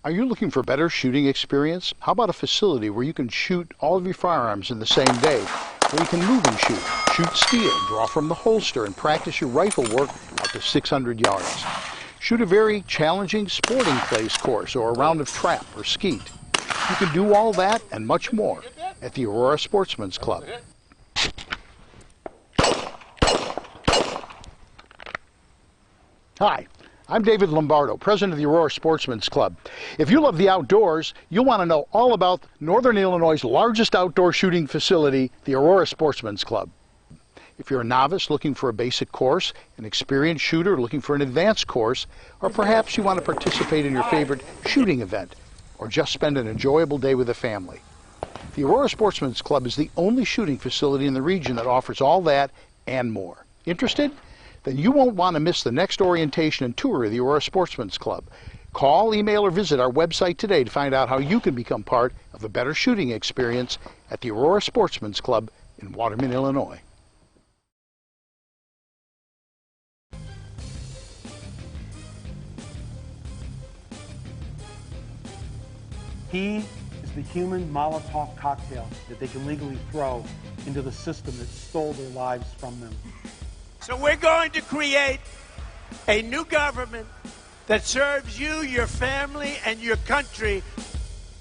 Are you looking for better shooting experience? How about a facility where you can shoot all of your firearms in the same day, where you can move and shoot steel, draw from the holster, and practice your rifle work out to 600 yards? Shoot a very challenging sporting clays course or a round of trap or skeet. You can do all that and much more at the Aurora Sportsman's Club. Hi, I'm David Lombardo, president of the Aurora Sportsman's Club. If you love the outdoors, you'll want to know all about Northern Illinois' largest outdoor shooting facility, the Aurora Sportsman's Club. If you're a novice looking for a basic course, an experienced shooter looking for an advanced course, or perhaps you want to participate in your favorite shooting event, or just spend an enjoyable day with the family, the Aurora Sportsman's Club is the only shooting facility in the region that offers all that and more. Interested? Then you won't want to miss the next orientation and tour of the Aurora Sportsman's Club. Call, email, or visit our website today to find out how you can become part of a better shooting experience at the Aurora Sportsman's Club in Waterman, Illinois. He is the human Molotov cocktail that they can legally throw into the system that stole their lives from them. So we're going to create a new government that serves you, your family, and your country.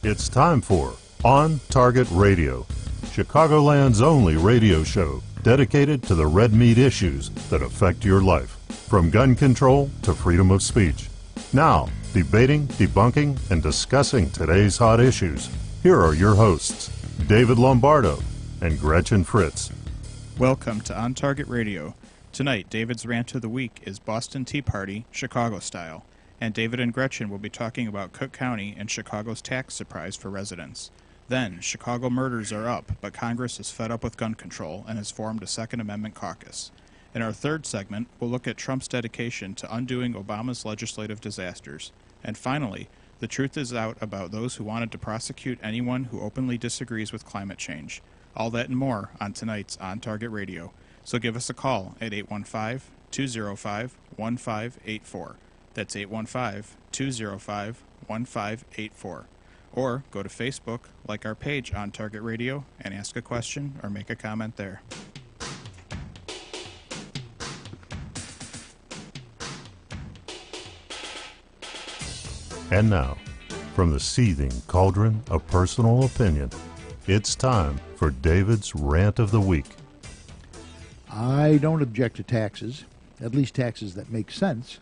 It's time for On Target Radio, Chicagoland's only radio show dedicated to the red meat issues that affect your life, from gun control to freedom of speech. Now, debating, debunking, and discussing today's hot issues, here are your hosts, David Lombardo and Gretchen Fritz. Welcome to On Target Radio. Tonight, David's rant of the week is Boston Tea Party, Chicago style, and David and Gretchen will be talking about Cook County and Chicago's tax surprise for residents. Then, Chicago murders are up, but Congress is fed up with gun control and has formed a Second Amendment caucus. In our third segment, we'll look at Trump's dedication to undoing Obama's legislative disasters. And finally, the truth is out about those who wanted to prosecute anyone who openly disagrees with climate change. All that and more on tonight's On Target Radio. So give us a call at 815-205-1584. That's 815-205-1584. Or go to Facebook, like our page On Target Radio, and ask a question or make a comment there. And now, from the seething cauldron of personal opinion, it's time for David's Rant of the Week. I don't object to taxes, at least taxes that make sense.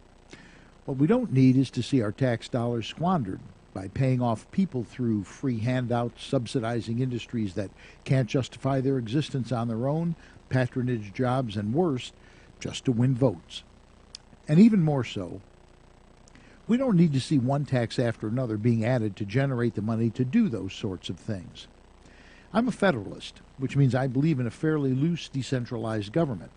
What we don't need is to see our tax dollars squandered by paying off people through free handouts, subsidizing industries that can't justify their existence on their own, patronage jobs, and worse, just to win votes. And even more so, we don't need to see one tax after another being added to generate the money to do those sorts of things. I'm a federalist, which means I believe in a fairly loose, decentralized government.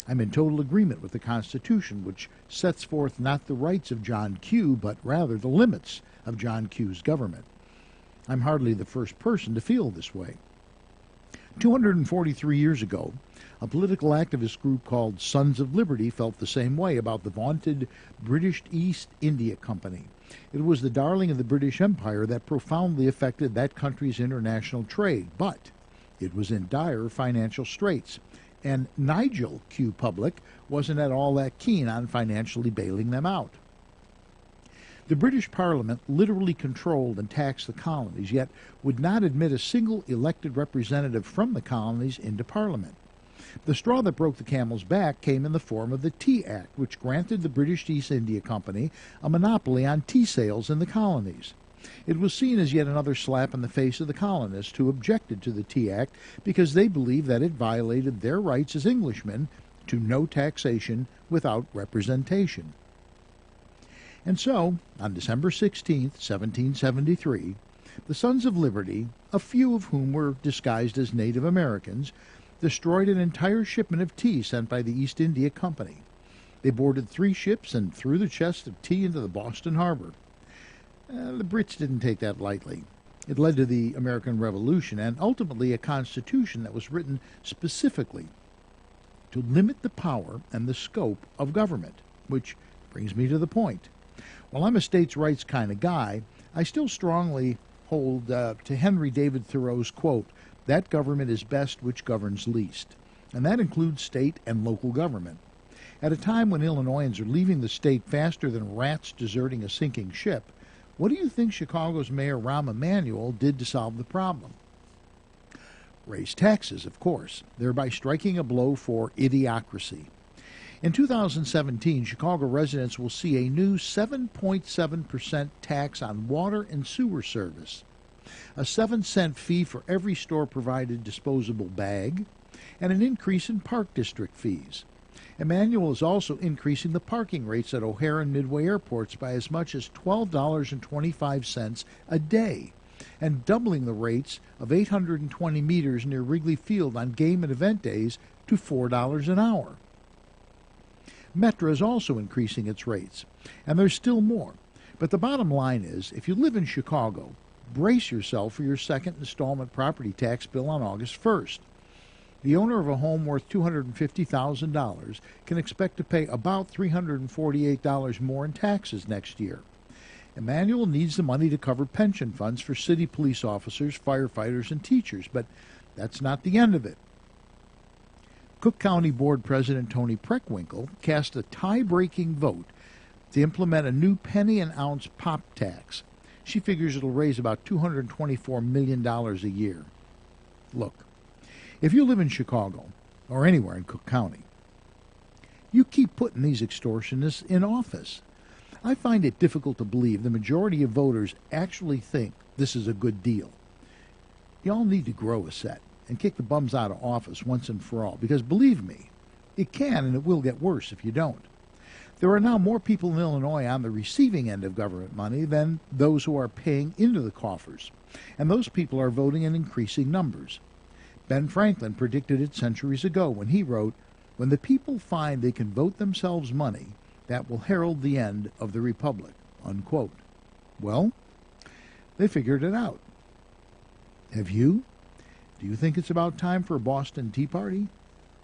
I'm in total agreement with the Constitution, which sets forth not the rights of John Q., but rather the limits of John Q.'s government. I'm hardly the first person to feel this way. 243 years ago, a political activist group called Sons of Liberty felt the same way about the vaunted British East India Company. It was the darling of the British Empire that profoundly affected that country's international trade, but it was in dire financial straits, and Nigel Q. Public wasn't at all that keen on financially bailing them out. The British Parliament literally controlled and taxed the colonies, yet would not admit a single elected representative from the colonies into Parliament. The straw that broke the camel's back came in the form of the Tea Act, which granted the British East India Company a monopoly on tea sales in the colonies. It was seen as yet another slap in the face of the colonists who objected to the Tea Act because they believed that it violated their rights as Englishmen to no taxation without representation. And so, on December 16, 1773, the Sons of Liberty, a few of whom were disguised as Native Americans, destroyed an entire shipment of tea sent by the East India Company. They boarded 3 ships and threw the chest of tea into the Boston harbor. The Brits didn't take that lightly. It led to the American Revolution and ultimately a constitution that was written specifically to limit the power and the scope of government, which brings me to the point. While I'm a states' rights kind of guy, I still strongly hold to Henry David Thoreau's quote, "That government is best which governs least." And that includes state and local government. At a time when Illinoisans are leaving the state faster than rats deserting a sinking ship, what do you think Chicago's Mayor Rahm Emanuel did to solve the problem? Raise taxes, of course, thereby striking a blow for idiocracy. In 2017, Chicago residents will see a new 7.7% tax on water and sewer service, a 7-cent fee for every store-provided disposable bag, and an increase in park district fees. Emanuel is also increasing the parking rates at O'Hare and Midway airports by as much as $12.25 a day, and doubling the rates of 820 meters near Wrigley Field on game and event days to $4 an hour. Metra is also increasing its rates, and there's still more. But the bottom line is, if you live in Chicago, brace yourself for your second installment property tax bill on August 1st. The owner of a home worth $250,000 can expect to pay about $348 more in taxes next year. Emanuel needs the money to cover pension funds for city police officers, firefighters, and teachers, but that's not the end of it. Cook County Board President Tony Preckwinkle cast a tie-breaking vote to implement a new penny-an-ounce pop tax. She figures it'll raise about $224 million a year. Look, if you live in Chicago, or anywhere in Cook County, you keep putting these extortionists in office. I find it difficult to believe the majority of voters actually think this is a good deal. Y'all need to grow a set and kick the bums out of office once and for all, because believe me, it can and it will get worse if you don't. There are now more people in Illinois on the receiving end of government money than those who are paying into the coffers, and those people are voting in increasing numbers. Ben Franklin predicted it centuries ago when he wrote, "When the people find they can vote themselves money, that will herald the end of the republic," unquote. Well, they figured it out. Have you? Do you think it's about time for a Boston Tea Party?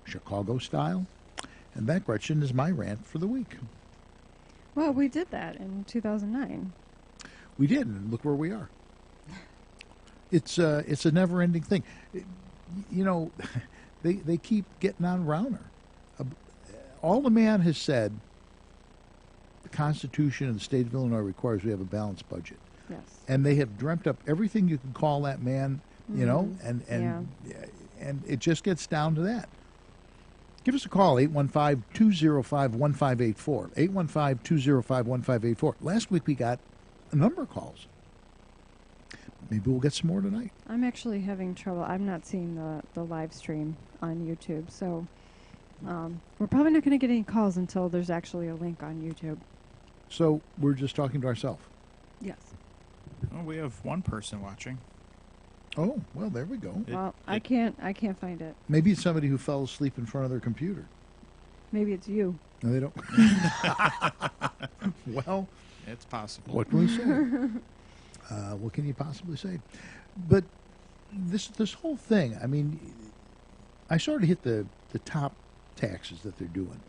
Chicago style? And that, Gretchen, is my rant for the week. Well, we did that in 2009. We did, and look where we are. It's a never-ending thing. You know, they keep getting on Rauner. All the man has said, the Constitution and the state of Illinois requires we have a balanced budget. Yes. And they have dreamt up everything you can call that man, you know, and it just gets down to that. Give us a call, 815-205-1584, 815-205-1584. Last week we got a number of calls. Maybe we'll get some more tonight. I'm actually having trouble. I'm not seeing the live stream on YouTube, so we're probably not going to get any calls until there's actually a link on YouTube. So we're just talking to ourselves? Yes. Well, we have one person watching. Oh, well, there we go. Well, I can't find it. Maybe it's somebody who fell asleep in front of their computer. Maybe it's you. No, they don't. Well, it's possible. What can we say? What can you possibly say? But this whole thing, I mean, I sort of hit the top taxes that they're doing.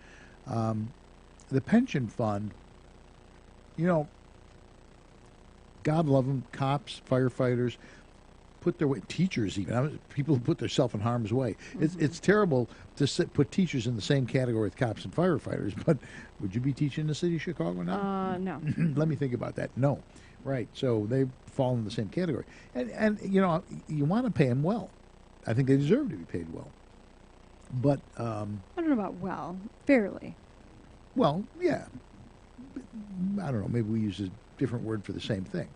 The pension fund, you know, God love them, cops, firefighters, put their way, teachers even, people who put themselves in harm's way. Mm-hmm. It's terrible to put teachers in the same category with cops and firefighters, but would you be teaching in the city of Chicago now? No. Let me think about that. No. Right, so they fall in the same category. And you know, you want to pay them well. I think they deserve to be paid well. But I don't know about well, fairly. Well, yeah. I don't know, maybe we use a different word for the same thing.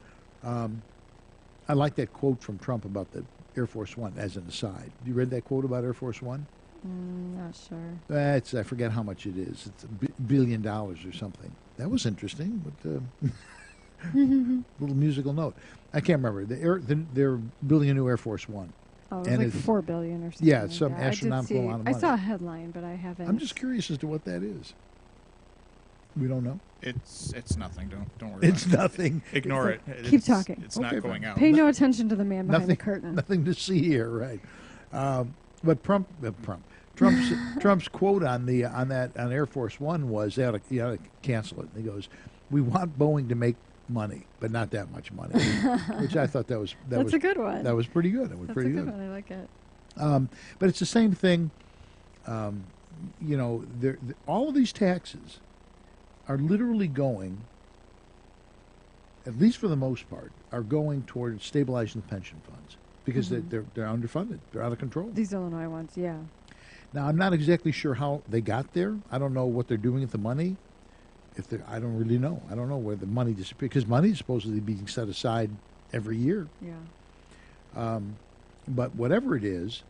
I like that quote from Trump about the Air Force One as an aside. You read that quote about Air Force One? Not sure. I forget how much it is. It's $1 billion or something. That was interesting, but little musical note. I can't remember. They're building a new Air Force One. Oh, it was like $4 billion or something. Yeah, like some that. astronomical amount of money. I saw a headline, but I haven't. I'm just curious as to what that is. We don't know. It's nothing. Don't worry. It's nothing. Ignore it. Keep talking. It's not going out. Pay no attention to the man behind the curtain. Nothing to see here, right? But Trump's quote on Air Force One was they ought to cancel it. And he goes, "We want Boeing to make money, but not that much money, which I thought that was a good one. That was pretty good. It was That's pretty a good good. one. I like it. But it's the same thing. All of these taxes are literally going, at least for the most part, are going toward stabilizing the pension funds because they're underfunded. They're out of control. These Illinois ones, yeah. Now, I'm not exactly sure how they got there. I don't know what they're doing with the money. I don't really know. I don't know where the money disappears, because money is supposedly being set aside every year. Yeah. But whatever it is,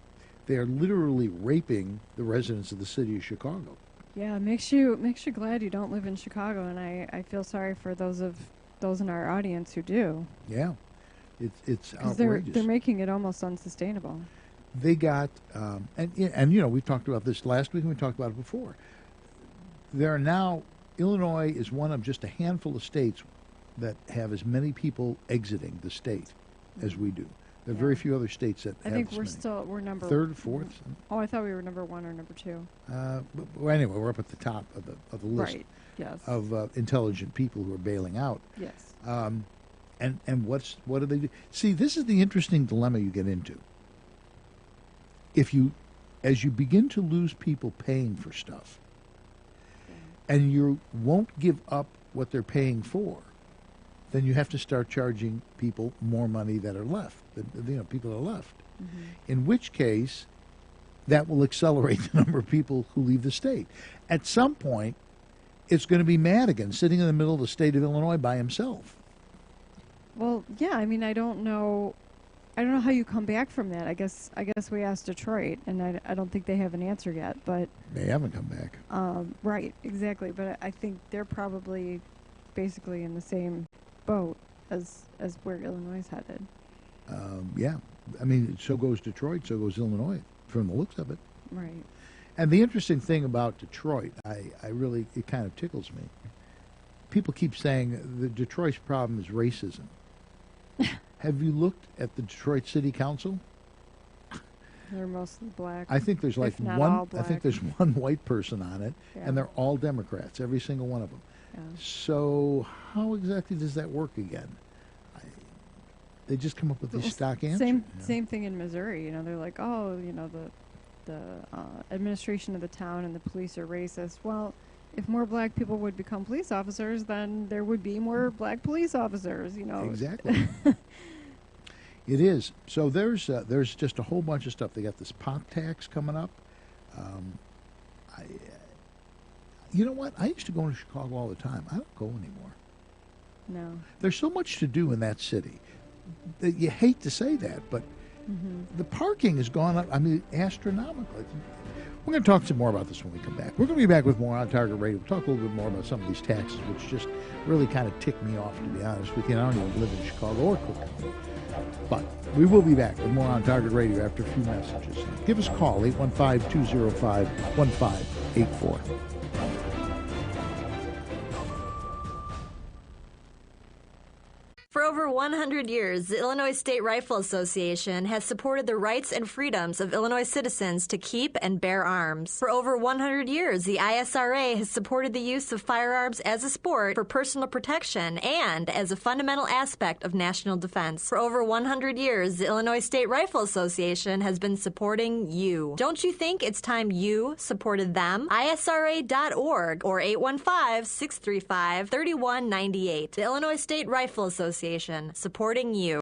they are literally raping the residents of the city of Chicago. Yeah, it makes you glad you don't live in Chicago, and I feel sorry for those in our audience who do. Yeah, it's outrageous. They're making it almost unsustainable. They got and we talked about this last week, and we talked about it before. There are now, Illinois is one of just a handful of states that have as many people exiting the state as we do. There are very few other states that I have think this many. we're number third, fourth. Oh, I thought we were number 1 or number 2. Well, anyway, we're up at the top of the list Right. Yes. of intelligent people who are bailing out. Yes. And what do they do? See, this is the interesting dilemma you get into. As you begin to lose people paying for stuff, and you won't give up what they're paying for, then you have to start charging people more money that are left. People are left. Mm-hmm. In which case, that will accelerate the number of people who leave the state. At some point, it's going to be Madigan sitting in the middle of the state of Illinois by himself. Well, yeah. I mean, I don't know how you come back from that. I guess we asked Detroit, and I don't think they have an answer yet. But they haven't come back. Right, exactly. But I think they're probably basically in the same boat as where Illinois is headed. Yeah, I mean, so goes Detroit, so goes Illinois, from the looks of it. Right. And the interesting thing about Detroit, it kind of tickles me. People keep saying the Detroit's problem is racism. Have you looked at the Detroit City Council? They're mostly black. I think there's like one. I think there's one white person on it, and they're all Democrats, every single one of them. Yeah. So how exactly does that work again? They just come up with these stock answers. Same thing in Missouri. They're like, oh, the administration of the town and the police are racist. Well, if more black people would become police officers, then there would be more black police officers. Exactly. It is. So there's just a whole bunch of stuff. They got this pot tax coming up. You know what? I used to go to Chicago all the time. I don't go anymore. No. There's so much to do in that city. You hate to say that, but the parking has gone up, astronomically. We're going to talk some more about this when we come back. We're going to be back with more On Target Radio. We'll talk a little bit more about some of these taxes, which just really kind of tick me off, to be honest with you. I don't even live in Chicago or Cook County. But we will be back with more On Target Radio after a few messages. Give us a call, 815-205-1584. For over 100 years, the Illinois State Rifle Association has supported the rights and freedoms of Illinois citizens to keep and bear arms. For over 100 years, the ISRA has supported the use of firearms as a sport for personal protection and as a fundamental aspect of national defense. For over 100 years, the Illinois State Rifle Association has been supporting you. Don't you think it's time you supported them? ISRA.org or 815-635-3198. The Illinois State Rifle Association, supporting you.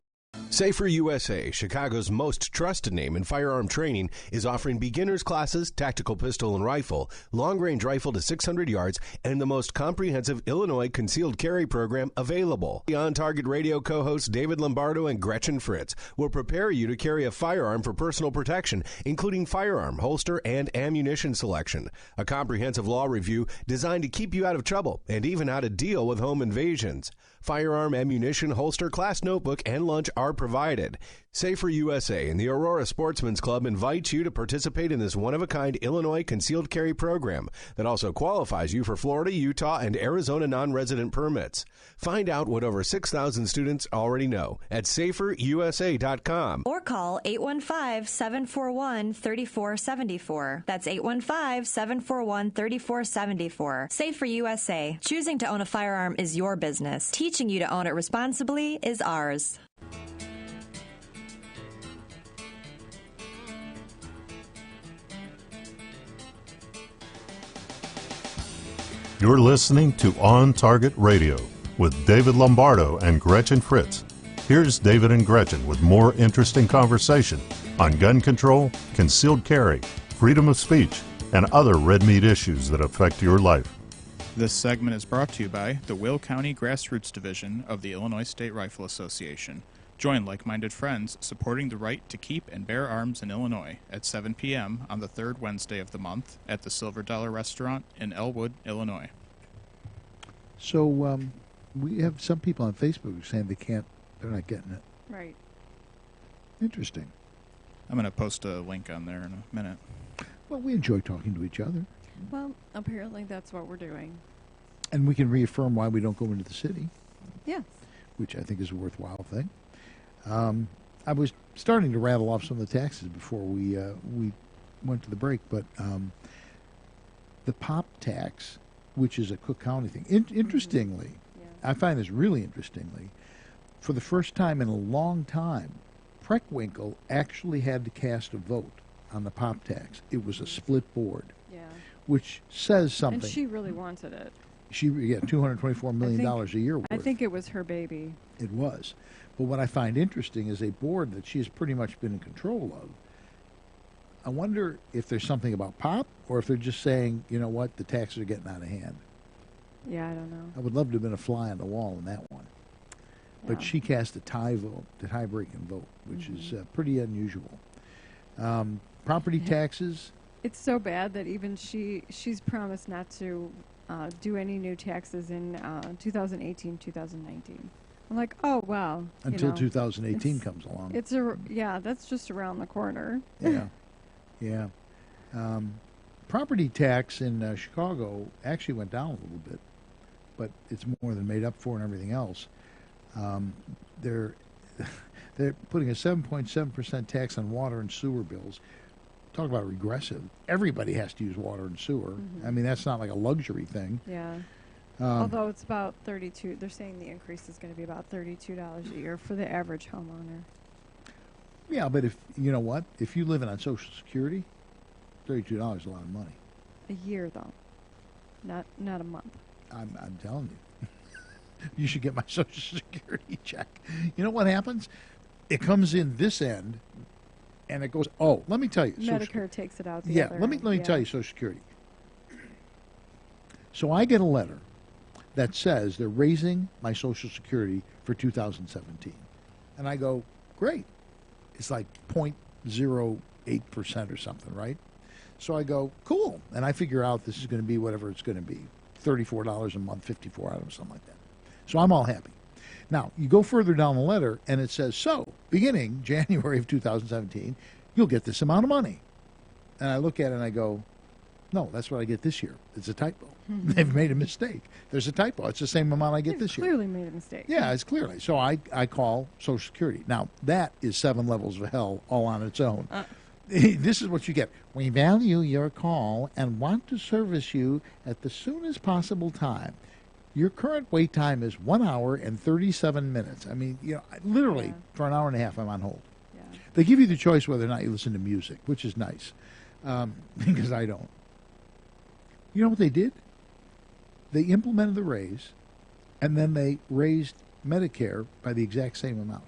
Safer USA, Chicago's most trusted name in firearm training, is offering beginners classes, tactical pistol and rifle, long-range rifle to 600 yards, and the most comprehensive Illinois concealed carry program available. The On Target Radio co-hosts David Lombardo and Gretchen Fritz will prepare you to carry a firearm for personal protection, including firearm, holster, and ammunition selection. A comprehensive law review designed to keep you out of trouble and even how to deal with home invasions. Firearm, ammunition, holster, class notebook, and lunch are provided provided. Safer USA and the Aurora Sportsman's Club invite you to participate in this one-of-a-kind Illinois concealed carry program that also qualifies you for Florida, Utah, and Arizona non-resident permits. Find out what over 6,000 students already know at saferusa.com. Or call 815-741-3474. That's 815-741-3474. Safer USA. Choosing to own a firearm is your business. Teaching you to own it responsibly is ours. You're listening to On Target Radio with David Lombardo and Gretchen Fritz. Here's David and Gretchen with more interesting conversation on gun control, concealed carry, freedom of speech, and other red meat issues that affect your life. This segment is brought to you by the Will County Grassroots Division of the Illinois State Rifle Association. Join like-minded friends supporting the right to keep and bear arms in Illinois at 7 p.m. on the third Wednesday of the month at the Silver Dollar Restaurant in Elwood, Illinois. So we have some people on Facebook saying they're not getting it. Right. Interesting. I'm going to post a link on there in a minute. Well, we enjoy talking to each other. Well, apparently that's what we're doing. And we can reaffirm why we don't go into the city. Yes. Which I think is a worthwhile thing. I was starting to rattle off some of the taxes before we went to the break, but the pop tax, which is a Cook County thing, interestingly, I find this really interestingly, for the first time in a long time, Preckwinkle actually had to cast a vote on the pop tax. It was a split board, which says something. And she really wanted it. She $224 million a year worth. I think it was her baby. It was. But what I find interesting is a board that she has pretty much been in control of. I wonder if there's something about pop or if they're just saying, you know what, the taxes are getting out of hand. Yeah, I don't know. I would love to have been a fly on the wall in that one. But she cast a tie vote, the tie-breaking vote, which is pretty unusual. Property taxes. It's so bad that even she's promised not to do any new taxes in 2018, 2019. I'm like, oh, wow. Until 2018 comes along. That's just around the corner. Yeah. Property tax in Chicago actually went down a little bit, but it's more than made up for and everything else. They're putting a 7.7% tax on water and sewer bills. Talk about regressive. Everybody has to use water and sewer. I mean, that's not like a luxury thing. Yeah. Although it's about $32. They're saying the increase is going to be about $32 a year for the average homeowner. Yeah, but if you know what, if you live on Social Security, $32 is a lot of money. A year, though, not a month. I'm telling you, you should get my Social Security check. You know what happens? It comes in this end, and it goes. Oh, let me tell you, Medicare takes it out. The other let me tell you, Social Security. So I get a letter that says they're raising my Social Security for 2017, and I go, great. It's like 0.08% or something, right? So I go, cool. And I figure out this is going to be whatever it's going to be, $34 a month, 54 items, something like that. So I'm all happy. Now, you go further down the letter, and it says, so, beginning January of 2017, you'll get this amount of money. And I look at it and I go, no, that's what I get this year. It's a typo. They've made a mistake. There's a typo. It's the same amount I get this year. Clearly made a mistake. Yeah, it's clearly. So I call Social Security. Now, that is 7 levels of hell all on its own. This is what you get. We value your call and want to service you at the soonest possible time. Your current wait time is 1 hour and 37 minutes. I mean, literally for an hour and a half I'm on hold. Yeah. They give you the choice whether or not you listen to music, which is nice, because I don't. You know what they did? They implemented the raise, and then they raised Medicare by the exact same amount.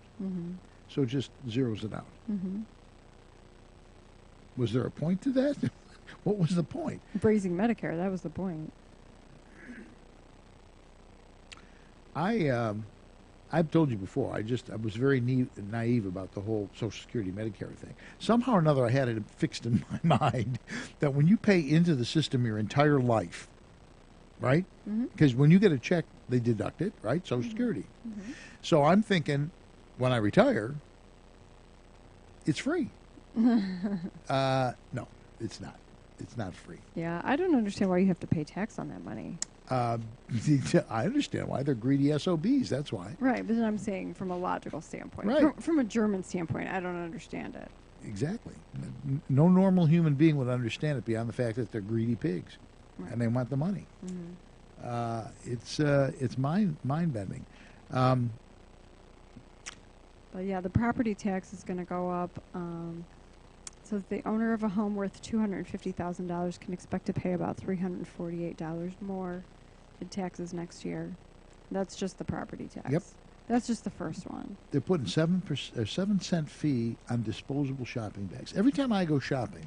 So it just zeroes it out. Was there a point to that? What was the point? Raising Medicare, that was the point. I've told you before, I was very naive about the whole Social Security Medicare thing. Somehow or another I had it fixed in my mind that when you pay into the system your entire life, right? Because when you get a check, they deduct it, right? Social Security. So I'm thinking, when I retire, It's free. No, it's not. It's not free. Yeah, I don't understand why you have to pay tax on that money. I understand why. They're greedy SOBs, that's why. Right, but then I'm saying from a logical standpoint. Right. From a German standpoint, I don't understand it. Exactly. No normal human being would understand it beyond the fact that they're greedy pigs, Right. and they want the money. It's mind-bending. But yeah, the property tax is going to go up. So the owner of a home worth $250,000 can expect to pay about $348 more in taxes next year. That's just the property tax. Yep. That's just the first one. They're putting 7% fee on disposable shopping bags. Every time I go shopping,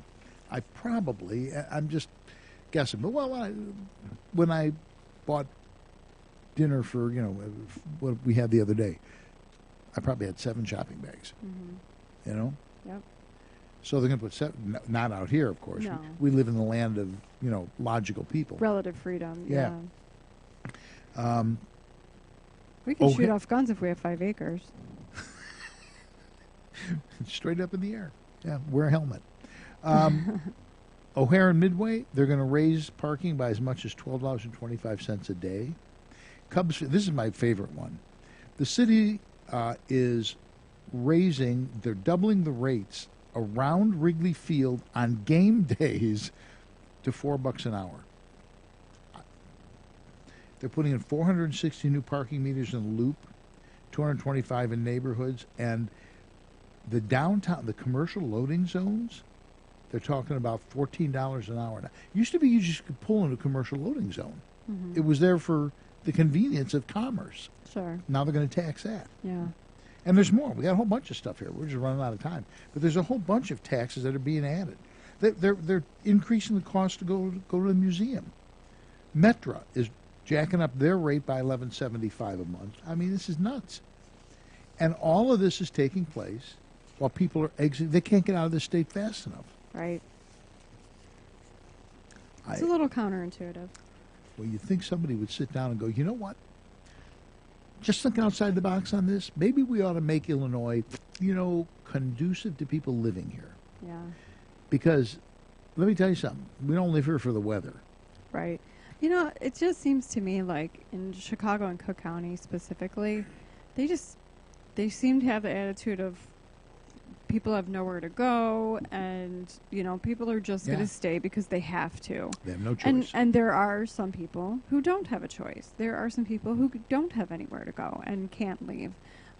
I'm just guessing, but when I bought dinner for what we had the other day, I probably had 7 shopping bags. Yep. So they're going to put 7. Not out here, of course. No. We live in the land of logical people. Relative freedom. Yeah. We can shoot off guns if we have 5 acres. Straight up in the air. Yeah, wear a helmet. O'Hare and Midway, they're going to raise parking by as much as $12.25 a day. Cubs, this is my favorite one. The city is they're doubling the rates around Wrigley Field on game days to $4 an hour. They're putting in 460 new parking meters in the loop, 225 in neighborhoods, and the downtown, the commercial loading zones, they're talking about $14 an hour. Now, used to be you just could pull in a commercial loading zone. It was there for the convenience of commerce. Sure. Now they're going to tax that. Yeah. And there's more. We got a whole bunch of stuff here. We're just running out of time. But there's a whole bunch of taxes that are being added. They're increasing the cost to go to the museum. Metra is jacking up their rate by $11.75 a month. I mean, this is nuts. And all of this is taking place while people are exiting. They can't get out of the state fast enough. Right. It's a little counterintuitive. Well, you'd think somebody would sit down and go, you know what? Just thinking outside the box on this, maybe we ought to make Illinois, conducive to people living here. Yeah. Because, let me tell you something, we don't live here for the weather. Right. It just seems to me like in Chicago and Cook County specifically, they seem to have the attitude of people have nowhere to go, and people are just going to stay because they have to. They have no choice. And there are some people who don't have a choice. There are some people who don't have anywhere to go and can't leave.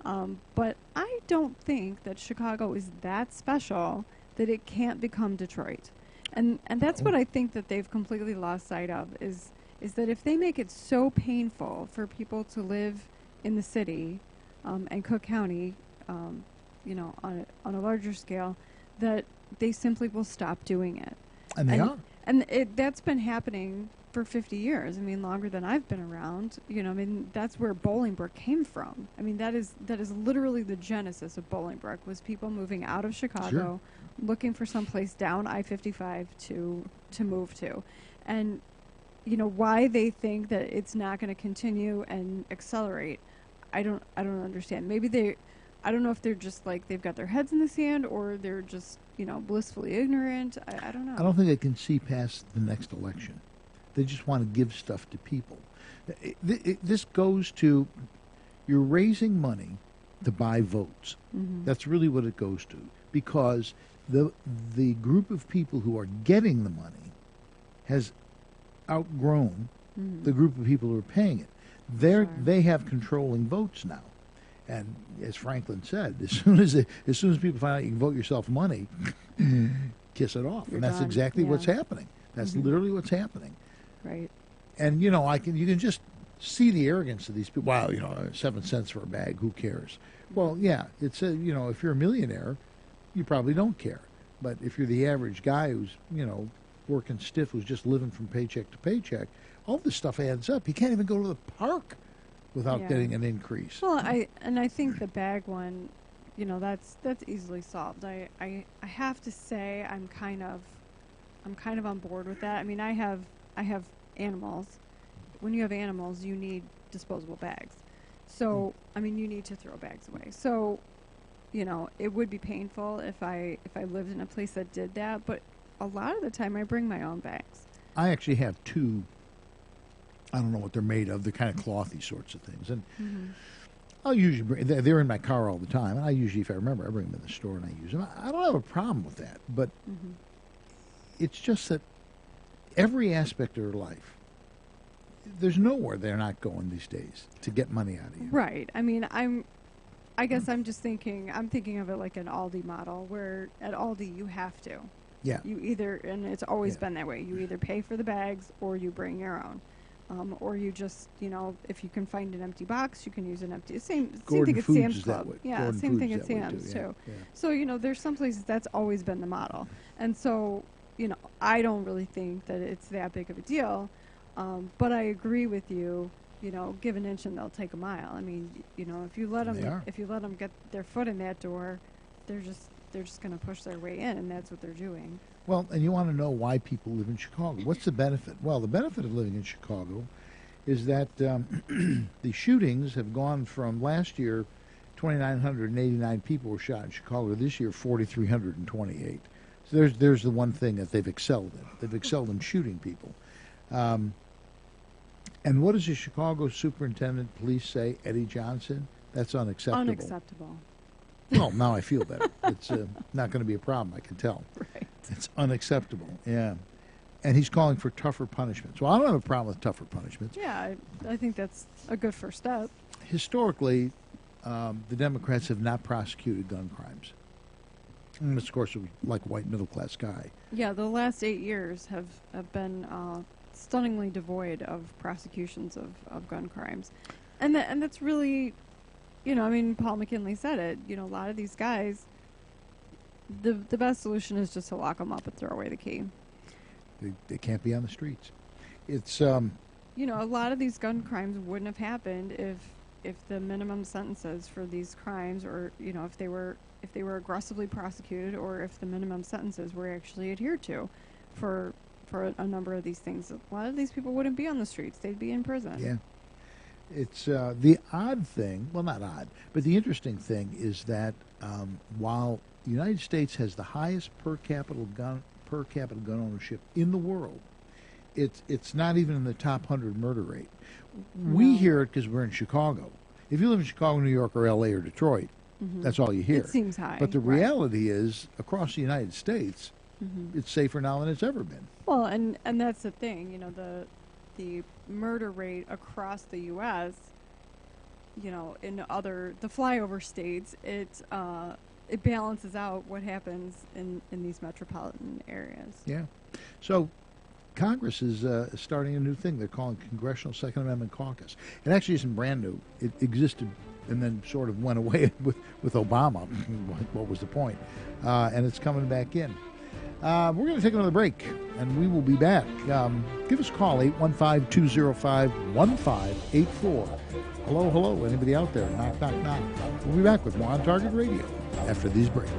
But I don't think that Chicago is that special that it can't become Detroit. And that's what I think that they've completely lost sight of is that if they make it so painful for people to live in the city and Cook County, on a larger scale, that they simply will stop doing it. And they are. And that's been happening for 50 years. I mean, longer than I've been around. That's where Bolingbrook came from. I mean, that is literally the genesis of Bolingbrook, was people moving out of Chicago, looking for someplace down I-55 to move to. And, why they think that it's not going to continue and accelerate, I don't understand. I don't know if they're just like they've got their heads in the sand, or they're just, blissfully ignorant. I don't know. I don't think they can see past the next election. They just want to give stuff to people. This goes to, you're raising money to buy votes. That's really what it goes to, because the group of people who are getting the money has outgrown the group of people who are paying it. They have controlling votes now. And as Franklin said, as soon as people find out you can vote yourself money, kiss it off. And that's done. exactly what's happening. That's literally what's happening. Right. And you can just see the arrogance of these people. Wow, 7 cents for a bag, who cares? Well, yeah, it's if you're a millionaire, you probably don't care. But if you're the average guy who's working stiff, who's just living from paycheck to paycheck, all this stuff adds up. You can't even go to the park without getting an increase. Well, I think the bag one, that's easily solved. I have to say I'm kind of on board with that. I mean, I have animals. When you have animals, you need disposable bags. So, I mean, you need to throw bags away. So, it would be painful if I lived in a place that did that, but a lot of the time I bring my own bags. I actually have two. I don't know what they're made of. They're kind of clothy sorts of things, and I'll usually bring. They're in my car all the time, and I usually, if I remember, I bring them in the store and I use them. I don't have a problem with that, but it's just that every aspect of their life, there's nowhere they're not going these days to get money out of you. Right. I mean, I guess I'm thinking of it like an Aldi model, where at Aldi you have to. Yeah. You either, and it's always been that way, you either pay for the bags or you bring your own. Or you just, if you can find an empty box, you can use an empty. Same thing at Sam's Club. Yeah, same thing at Sam's too. Yeah. So, there's some places that's always been the model. And so, I don't really think that it's that big of a deal. But I agree with you, give an inch and they'll take a mile. I mean, if you let them get their foot in that door, they're just going to push their way in, and that's what they're doing. Well, and you want to know why people live in Chicago. What's the benefit? Well, the benefit of living in Chicago is that the shootings have gone from last year, 2,989 people were shot in Chicago. This year, 4,328. So there's the one thing that they've excelled in. They've excelled in shooting people. And what does the Chicago Superintendent of Police say, Eddie Johnson? That's unacceptable. Unacceptable. Well, now I feel better. It's not going to be a problem, I can tell. Right. It's unacceptable, yeah. And he's calling for tougher punishments. Well, I don't have a problem with tougher punishments. Yeah, I think that's a good first step. Historically, the Democrats have not prosecuted gun crimes. And of course, it was like a white middle-class guy. Yeah, the last 8 years have been stunningly devoid of prosecutions of gun crimes. And that's really, Paul McKinley said it. A lot of these guys, the best solution is just to lock them up and throw away the key. They can't be on the streets. It's a lot of these gun crimes wouldn't have happened if the minimum sentences for these crimes, or if they were aggressively prosecuted, or if the minimum sentences were actually adhered to for a number of these things. A lot of these people wouldn't be on the streets; they'd be in prison. Yeah. It's the odd thing, well, not odd, but the interesting thing is that while the United States has the highest per capita gun ownership in the world, it's not even in the top 100 murder rate. No. We hear it because we're in Chicago. If you live in Chicago, New York, or L.A. or Detroit, that's all you hear. It seems high. But the reality is, across the United States, it's safer now than it's ever been. Well, and that's the thing, the murder rate across the U.S., in the flyover states, it balances out what happens in these metropolitan areas. Yeah. So Congress is starting a new thing they're calling Congressional Second Amendment Caucus. It actually isn't brand new. It existed and then sort of went away with Obama. What was the point? And it's coming back in. We're going to take another break, and we will be back. Give us a call, 815-205-1584. Hello, anybody out there? Knock, knock, knock. We'll be back with more On Target Radio after these breaks.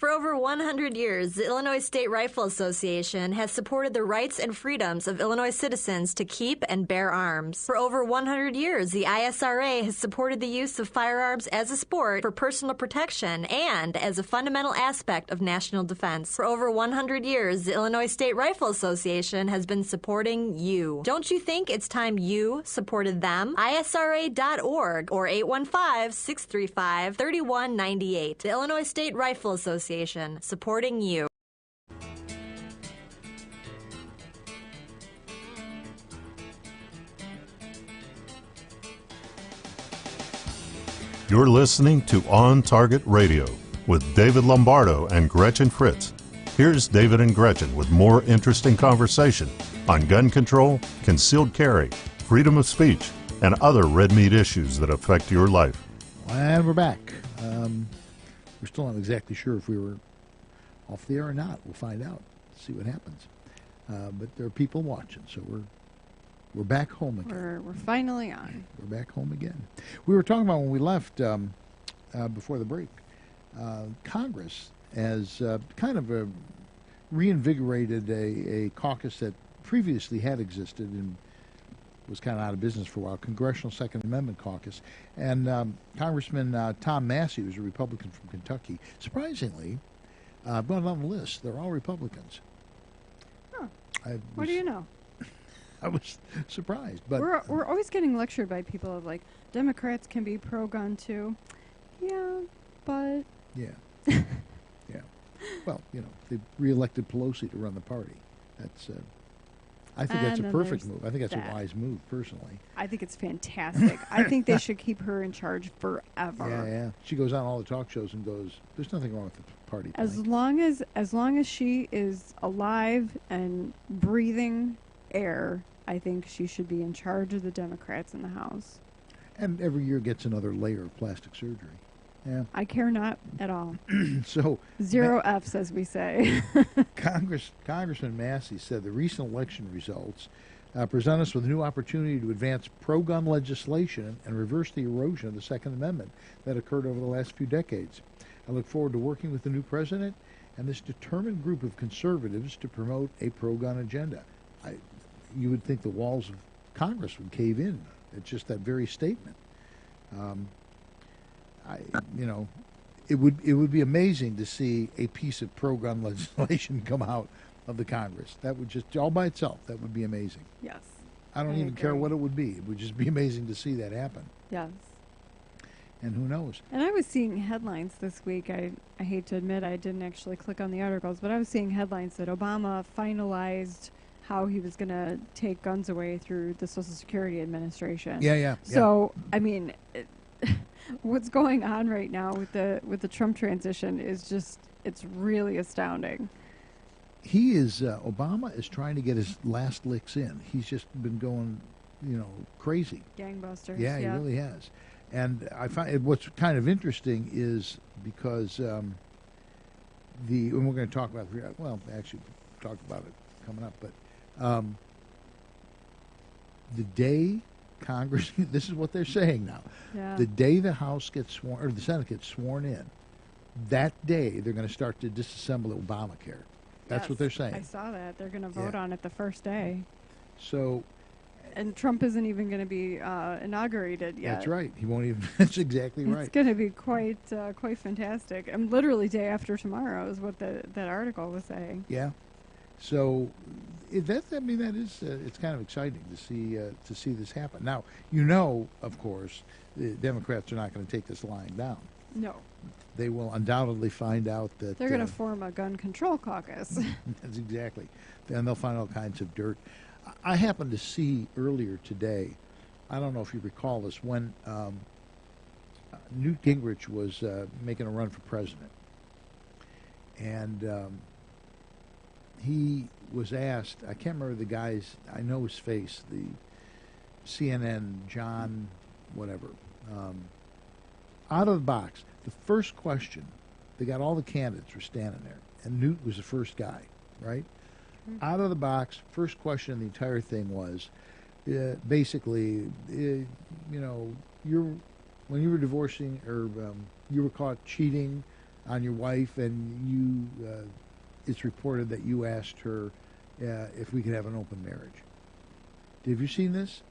For over 100 years, the Illinois State Rifle Association has supported the rights and freedoms of Illinois citizens to keep and bear arms. For over 100 years, the ISRA has supported the use of firearms as a sport for personal protection and as a fundamental aspect of national defense. For over 100 years, the Illinois State Rifle Association has been supporting you. Don't you think it's time you supported them? ISRA.org or 815-635-3198. The Illinois State Rifle Association, supporting you. You're listening to On Target Radio with David Lombardo and Gretchen Fritz. Here's David and Gretchen with more interesting conversation on gun control, concealed carry, freedom of speech, and other red meat issues that affect your life. And we're back. We're still not exactly sure if we were off the air or not. We'll find out, see what happens. But there are people watching, so we're back home again. We're finally on. We're back home again. We were talking about when we left before the break. Congress has kind of reinvigorated a caucus that previously had existed and was kind of out of business for a while, Congressional Second Amendment Caucus. And Congressman Tom Massey, who's a Republican from Kentucky, surprisingly, I've gone down the list. They're all Republicans. Huh. What do you know? I was surprised. But we're always getting lectured by people of like, Democrats can be pro-gun too. Yeah, but... Yeah. Yeah. Well, they reelected Pelosi to run the party. That's... I think that's a perfect move. I think that's a wise move, personally. I think it's fantastic. I think they should keep her in charge forever. Yeah. She goes on all the talk shows and goes, "There's nothing wrong with the party." As long as she is alive and breathing air, I think she should be in charge of the Democrats in the House. And every year gets another layer of plastic surgery. Yeah. I care not at all. So 0 Fs, as we say. Congressman Massey said the recent election results present us with a new opportunity to advance pro-gun legislation and reverse the erosion of the Second Amendment that occurred over the last few decades. I look forward to working with the new president and this determined group of conservatives to promote a pro-gun agenda. You would think the walls of Congress would cave in at just that very statement. It would be amazing to see a piece of pro-gun legislation come out of the Congress. That would just, all by itself, that would be amazing. Yes. I don't even care what it would be. It would just be amazing to see that happen. Yes. And who knows? And I was seeing headlines this week. I hate to admit I didn't actually click on the articles, but I was seeing headlines that Obama finalized how he was going to take guns away through the Social Security Administration. Yeah. So, I mean... what's going on right now with the Trump transition is just, it's really astounding. Obama is trying to get his last licks in. He's just been going, crazy. Gangbusters. Yeah, he really has. And I find what's kind of interesting is because and we're going to talk about, talk about it coming up, but the day Congress, this is what they're saying now. Yeah. The day the House gets sworn, or the Senate gets sworn in, that day they're going to start to disassemble Obamacare. That's what they're saying. I saw that. They're going to vote on it the first day. So... And Trump isn't even going to be inaugurated yet. That's right. He won't even... That's exactly right. It's going to be quite fantastic. And literally day after tomorrow is what that article was saying. Yeah. So... it's kind of exciting to see this happen. Now, of course, the Democrats are not going to take this lying down. No. They will undoubtedly find out that... They're going to form a gun control caucus. That's exactly. And they'll find all kinds of dirt. I happened to see earlier today, I don't know if you recall this, when Newt Gingrich was making a run for president. And he was asked, I can't remember the guy's, I know his face, the CNN, John, whatever, out of the box, the first question, they got all the candidates were standing there, and Newt was the first guy, right? Mm-hmm. Out of the box, first question in the entire thing was, basically, when you were divorcing, or you were caught cheating on your wife, and it's reported that you asked her if we could have an open marriage. Have you seen this?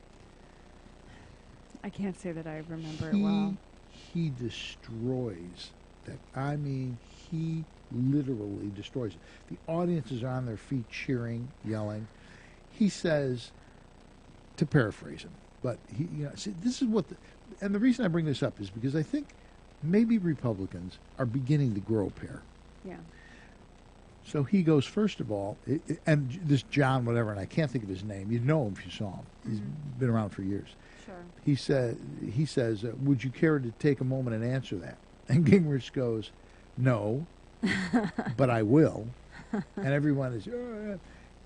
I can't say that I remember it well. He destroys that. I mean, he literally destroys it. The audiences are on their feet cheering, yelling. He says, to paraphrase him, but see, this is what, and the reason I bring this up is because I think maybe Republicans are beginning to grow a pair. Yeah. So he goes, first of all, and this John whatever, and I can't think of his name. You'd know him if you saw him. He's been around for years. Sure. He says, would you care to take a moment and answer that? And Gingrich goes, no, but I will. And everyone is,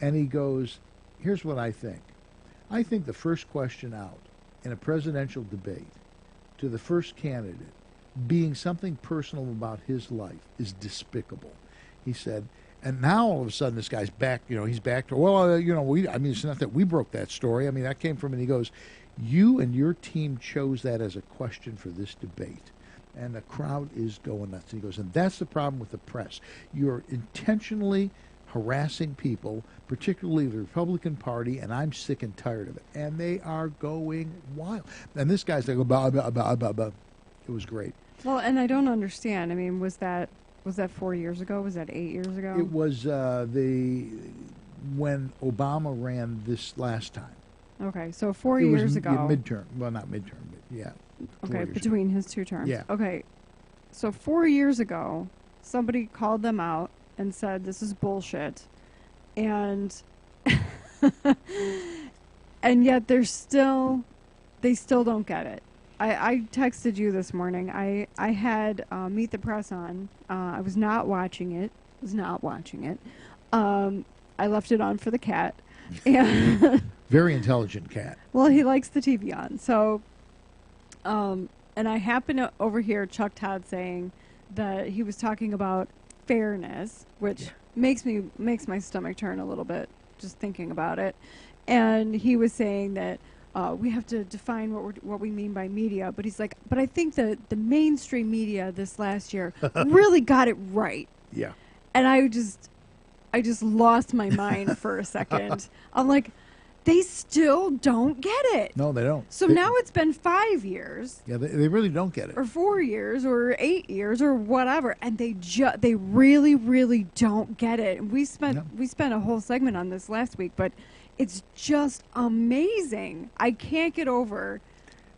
and he goes, here's what I think. I think the first question out in a presidential debate to the first candidate being something personal about his life is despicable. He said, and now all of a sudden this guy's back, he's back to, it's not that we broke that story. I mean, that came from, and he goes, you and your team chose that as a question for this debate. And the crowd is going nuts. And he goes, and that's the problem with the press. You're intentionally harassing people, particularly the Republican Party, and I'm sick and tired of it. And they are going wild. And this guy's like, blah, blah, blah, blah, blah. It was great. Well, and I don't understand. I mean, was that 4 years ago? Was that 8 years ago? It was when Obama ran this last time. Okay, so 4 years ago. Midterm. Well, not midterm, but yeah. Okay, between his two terms. Yeah. Okay, so 4 years ago, somebody called them out and said this is bullshit, and and yet they still don't get it. I texted you this morning. I had Meet the Press on. I was not watching it. I left it on for the cat. And very intelligent cat. Well, he likes the TV on. So, and I happened to overhear Chuck Todd saying that he was talking about fairness, which makes my stomach turn a little bit just thinking about it. And he was saying that we have to define what we mean by media. But he's like, but I think the mainstream media this last year really got it right. Yeah. And I just lost my mind for a second. I'm like, they still don't get it. No, they don't. So now it's been 5 years. Yeah, they really don't get it. Or 4 years, or 8 years, or whatever, and they really, really don't get it. And we spent a whole segment on this last week, but it's just amazing. I can't get over.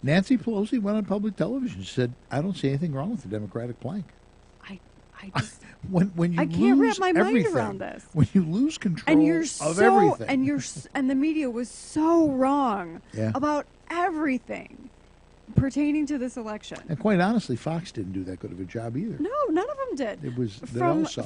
Nancy Pelosi went on public television. She said, "I don't see anything wrong with the Democratic plank." I just when you I can't wrap my mind everything, around this. When you lose control and you're of everything, and the media was so wrong about everything pertaining to this election. And quite honestly, Fox didn't do that good of a job either. No, none of them did. It was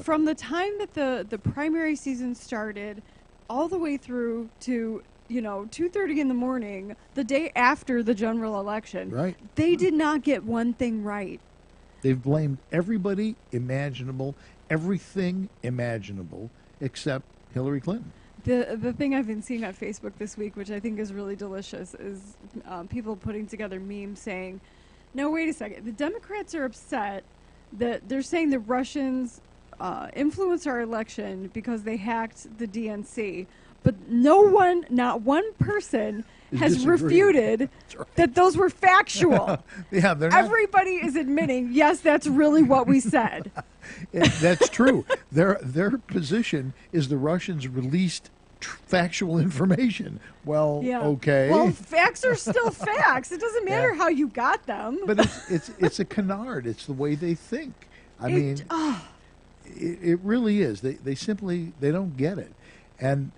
from the time that the primary season started, all the way through to 2:30 in the morning, the day after the general election. Right. They did not get one thing right. They've blamed everybody imaginable, everything imaginable, except Hillary Clinton. The thing I've been seeing on Facebook this week, which I think is really delicious, is people putting together memes saying, no, wait a second. The Democrats are upset that they're saying the Russians influenced our election because they hacked the DNC. But not one person has refuted that those were factual. Yeah, they're not. Everybody is admitting, yes, that's really what we said. That's true. Their position is the Russians released factual information. Well, okay. Well, facts are still facts. It doesn't matter how you got them. But it's a canard. It's the way they think. It really is. They simply don't get it. And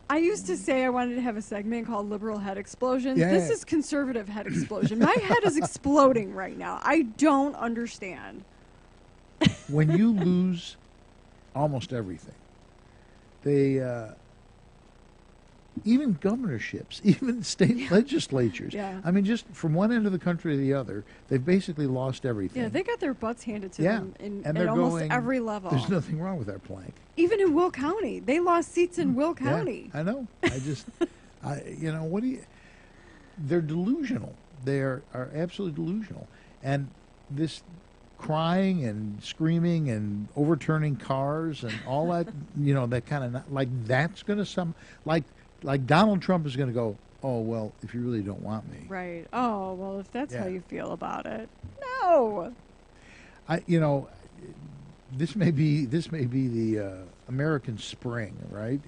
I used to say I wanted to have a segment called Liberal Head Explosion. This is Conservative Head Explosion. My head is exploding right now. I don't understand. When you lose almost everything, even governorships, even state legislatures. Yeah. I mean, just from one end of the country to the other, they've basically lost everything. Yeah, they got their butts handed to them at almost every level. There's nothing wrong with our plank. Even in Will County. They lost seats in Will County. Yeah, I know. They're delusional. They are absolutely delusional. And this crying and screaming and overturning cars and all that, that kind of, like that's going to like Donald Trump is going to go, oh, well, if you really don't want me. Right. Oh, well, if that's how you feel about it. No. This may be the American Spring, right?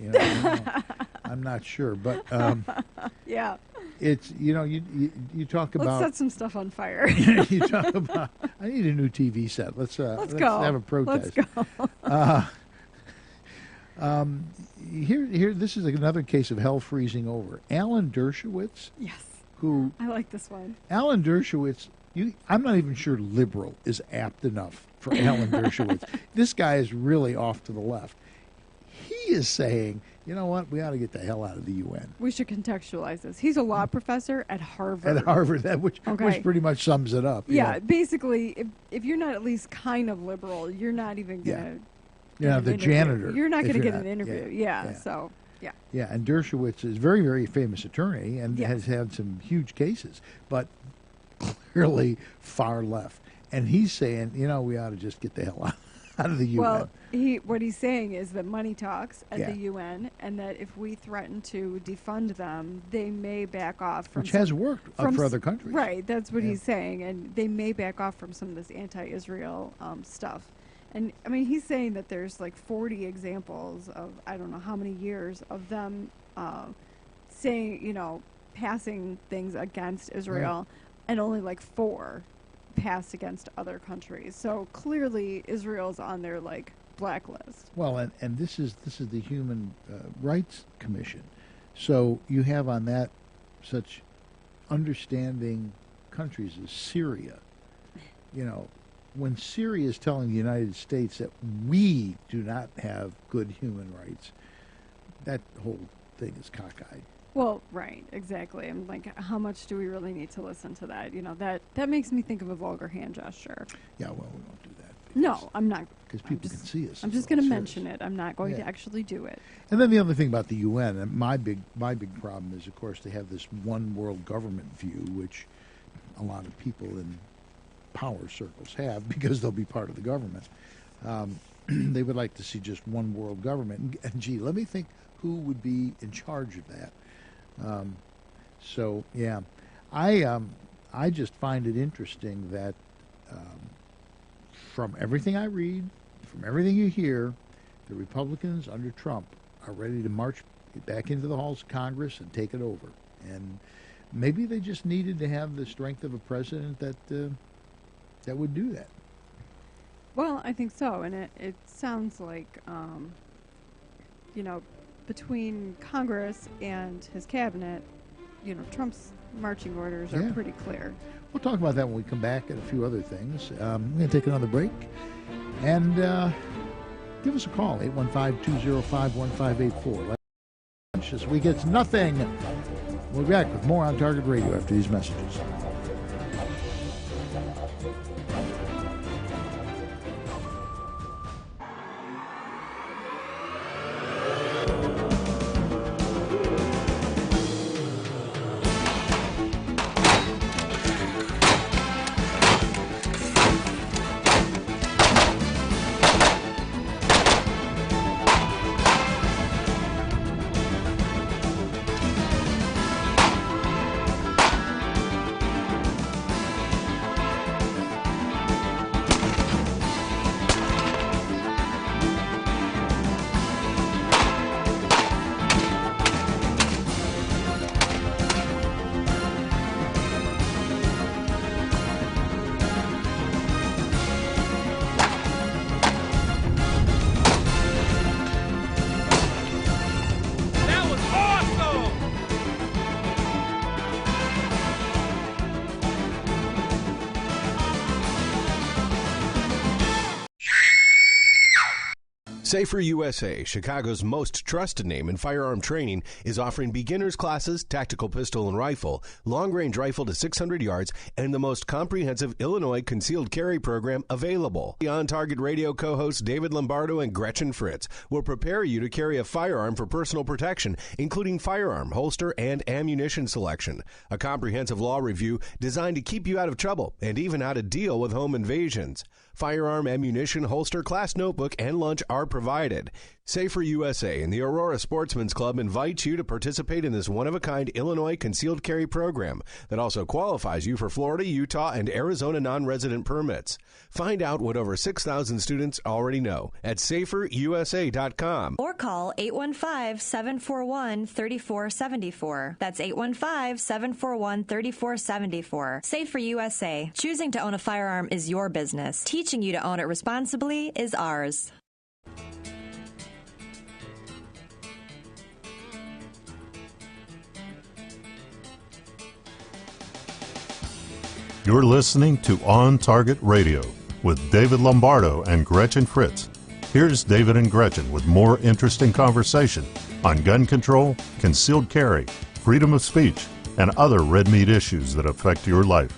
I'm not sure, but yeah. It's you talk about. Let's set some stuff on fire. You talk about. I need a new TV set. Let's go. Have a protest. Let's go. Here. This is another case of hell freezing over. Alan Dershowitz. Yes. Who? I like this one. Alan Dershowitz. I'm not even sure liberal is apt enough for Alan Dershowitz. This guy is really off to the left. He is saying, you know what, we ought to get the hell out of the UN. We should contextualize this. He's a law professor at Harvard. At Harvard, which pretty much sums it up. Yeah, basically, if you're not at least kind of liberal, you're not even going to... the janitor. You're not going to get an interview. So... Yeah. Yeah, and Dershowitz is a very, very famous attorney and has had some huge cases, but clearly far left. And he's saying, we ought to just get the hell out of the UN. Well, what he's saying is that money talks at the UN, and that if we threaten to defund them, they may back off from... Which has worked for other countries. Right, that's what he's saying, and they may back off from some of this anti-Israel stuff. And, I mean, he's saying that there's like 40 examples of, I don't know how many years, of them saying, passing things against Israel, and only like 4 passed against other countries. So clearly Israel's on their, like, blacklist. Well, and this is the Human Rights Commission. So you have on that such understanding countries as Syria, when Syria is telling the United States that we do not have good human rights, that whole thing is cockeyed. Well, right, exactly. I'm like, how much do we really need to listen to that? That makes me think of a vulgar hand gesture. Yeah, well, we won't do that. No, I'm not. Because people can see us. I'm just going to mention it. I'm not going to actually do it. And then the other thing about the UN, and my big problem is, of course, they have this one world government view, which a lot of people in power circles have, because they'll be part of the government. They would like to see just one world government. And gee, let me think who would be in charge of that. I just find it interesting that from everything I read, from everything you hear, the Republicans under Trump are ready to march back into the halls of Congress and take it over. And maybe they just needed to have the strength of a president that would do that. Well, I think so, and it sounds like, between Congress and his cabinet, Trump's marching orders are pretty clear. We'll talk about that when we come back and a few other things. We're going to take another break, and give us a call, 815-205-1584. This week it's nothing. We'll be back with more On Target Radio after these messages. Safer USA, Chicago's most trusted name in firearm training, is offering beginners classes, tactical pistol and rifle, long-range rifle to 600 yards, and the most comprehensive Illinois concealed carry program available. The On Target Radio co-hosts David Lombardo and Gretchen Fritz will prepare you to carry a firearm for personal protection, including firearm, holster, and ammunition selection. A comprehensive law review designed to keep you out of trouble and even how to deal with home invasions. Firearm, ammunition, holster, class notebook, and lunch are provided. Safer USA and the Aurora Sportsman's Club invite you to participate in this one-of-a-kind Illinois concealed carry program that also qualifies you for Florida, Utah, and Arizona non-resident permits. Find out what over 6,000 students already know at saferusa.com. Or call 815-741-3474. That's 815-741-3474. Safer USA. Choosing to own a firearm is your business. Teaching you to own it responsibly is ours. You're listening to On Target Radio with David Lombardo and Gretchen Fritz. Here's David and Gretchen with more interesting conversation on gun control, concealed carry, freedom of speech, and other red meat issues that affect your life.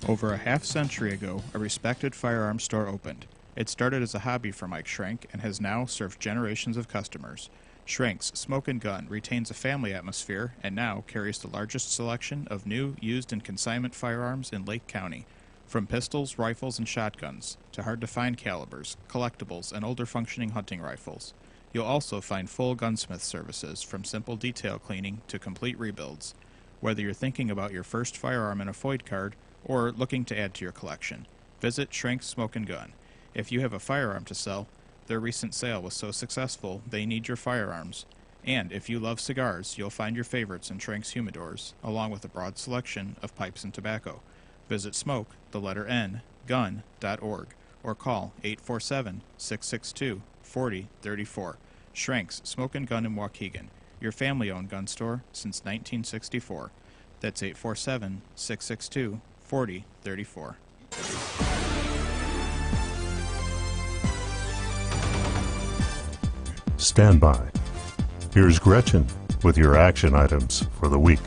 Over a half-century ago, a respected firearms store opened. It started as a hobby for Mike Schrenk and has now served generations of customers. Schrenk's Smoke and Gun retains a family atmosphere and now carries the largest selection of new, used, and consignment firearms in Lake County. From pistols, rifles, and shotguns to hard-to-find calibers, collectibles, and older functioning hunting rifles. You'll also find full gunsmith services from simple detail cleaning to complete rebuilds. Whether you're thinking about your first firearm in a FOID card or looking to add to your collection, visit Schrenk's Smoke and Gun. If you have a firearm to sell, their recent sale was so successful they need your firearms. And if you love cigars, you'll find your favorites in Schrenk's humidors, along with a broad selection of pipes and tobacco. Visit smoke, the letter N, gun.org, or call 847-662-4034. Schrenk's Smoke and Gun in Waukegan, your family-owned gun store since 1964. That's 847-662-4034. Stand by. Here's Gretchen with your action items for the week.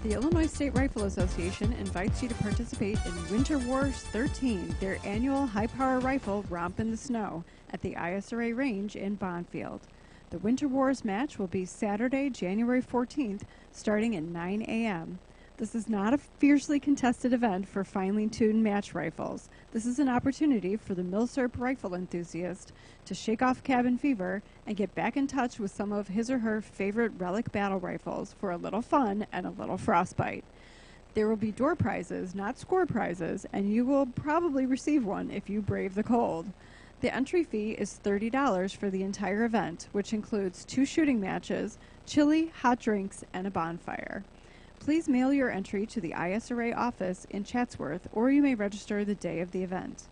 The Illinois State Rifle Association invites you to participate in Winter Wars 13, their annual high-power rifle romp in the snow at the ISRA range in Bonfield. The Winter Wars match will be Saturday, January 14th, starting at 9 a.m. This is not a fiercely contested event for finely tuned match rifles. This is an opportunity for the milsurp rifle enthusiast to shake off cabin fever and get back in touch with some of his or her favorite relic battle rifles for a little fun and a little frostbite. There will be door prizes, not score prizes, and you will probably receive one if you brave the cold. The entry fee is $30 for the entire event, which includes 2 shooting matches, chili, hot drinks, and a bonfire. Please mail your entry to the ISRA office in Chatsworth, or you may register the day of the event.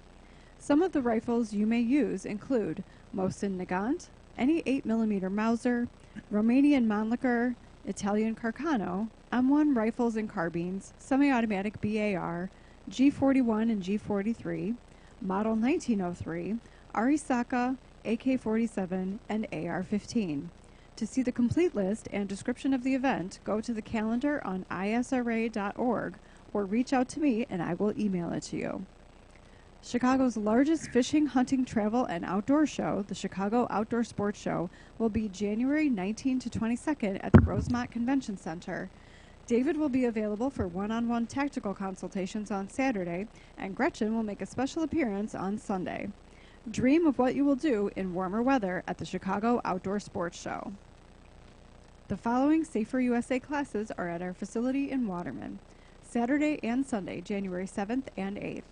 Some of the rifles you may use include Mosin Nagant, any 8mm Mauser, Romanian Mannlicher, Italian Carcano, M1 rifles and carbines, semi-automatic BAR, G41 and G43, Model 1903, Arisaka, AK-47, and AR-15. To see the complete list and description of the event, go to the calendar on isra.org or reach out to me and I will email it to you. Chicago's largest fishing, hunting, travel, and outdoor show, the Chicago Outdoor Sports Show, will be January 19 to 22nd at the Rosemont Convention Center. David will be available for one-on-one tactical consultations on Saturday, and Gretchen will make a special appearance on Sunday. Dream of what you will do in warmer weather at the Chicago Outdoor Sports Show. The following Safer USA classes are at our facility in Waterman, Saturday and Sunday, January 7th and 8th,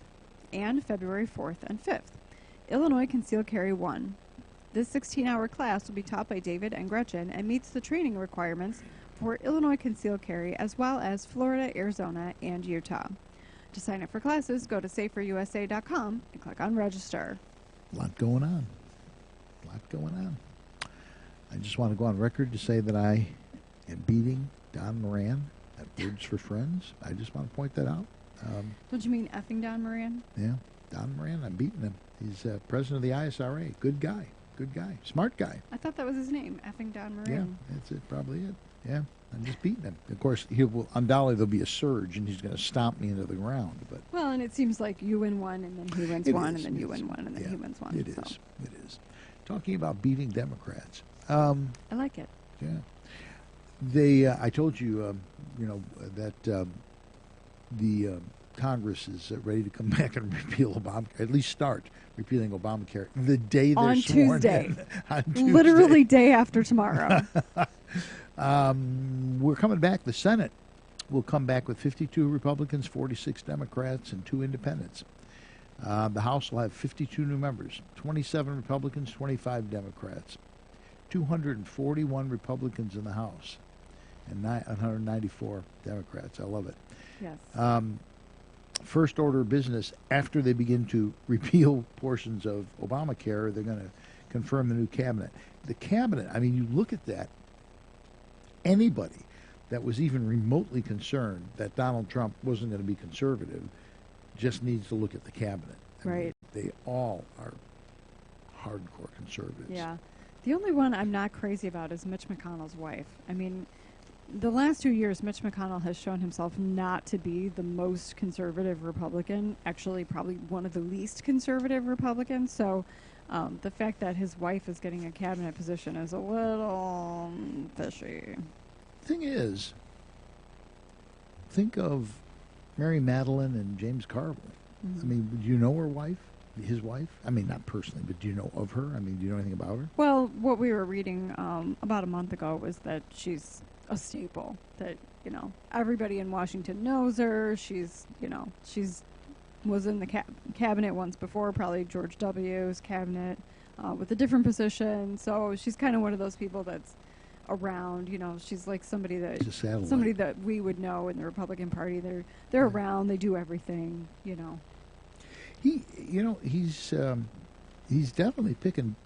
and February 4th and 5th. Illinois Concealed Carry 1. This 16-hour class will be taught by David and Gretchen and meets the training requirements for Illinois Concealed Carry as well as Florida, Arizona, and Utah. To sign up for classes, go to saferusa.com and click on Register. A lot going on. I just want to go on record to say that I am beating Don Moran at Words for Friends. I just want to point that out. Don't you mean effing Don Moran? Yeah, Don Moran, I'm beating him. He's president of the ISRA. Good guy. Smart guy. I thought that was his name, effing Don Marin. Yeah, that's it. Probably it. Yeah, I'm just beating him. Of course, undoubtedly there'll be a surge, and he's going to stomp me into the ground. But well, and it seems like you win one, and then he wins one, and then you win one, and then he wins one. It is. Talking about beating Democrats. I like it. Yeah. I told you, that the Congress is ready to come back and repeal Obamacare, at least start repealing Obamacare the day they're sworn in. On Tuesday. Literally day after tomorrow. We're coming back. The Senate will come back with 52 Republicans, 46 Democrats, and 2 independents. The House will have 52 new members, 27 Republicans, 25 Democrats, 241 Republicans in the House, and 194 Democrats. I love it. Yes. First order of business, after they begin to repeal portions of Obamacare, they're going to confirm the new cabinet. The cabinet, I mean, you look at that, anybody that was even remotely concerned that Donald Trump wasn't going to be conservative just needs to look at the cabinet. I mean, they all are hardcore conservatives. Yeah. The only one I'm not crazy about is Mitch McConnell's wife. I mean, the last 2 years, Mitch McConnell has shown himself not to be the most conservative Republican, actually probably one of the least conservative Republicans. So the fact that his wife is getting a cabinet position is a little fishy. Thing is, think of Mary Madeline and James Carville. I mean, do you know her wife? His wife? I mean, not personally, but do you know of her? I mean, do you know anything about her? Well, what we were reading about a month ago was that she's a staple, that, everybody in Washington knows her. She's was in the cabinet once before, probably George W.'s cabinet, with a different position. So she's kind of one of those people that's around. She's like somebody that we would know in the Republican Party. They're around. They do everything. He's definitely picking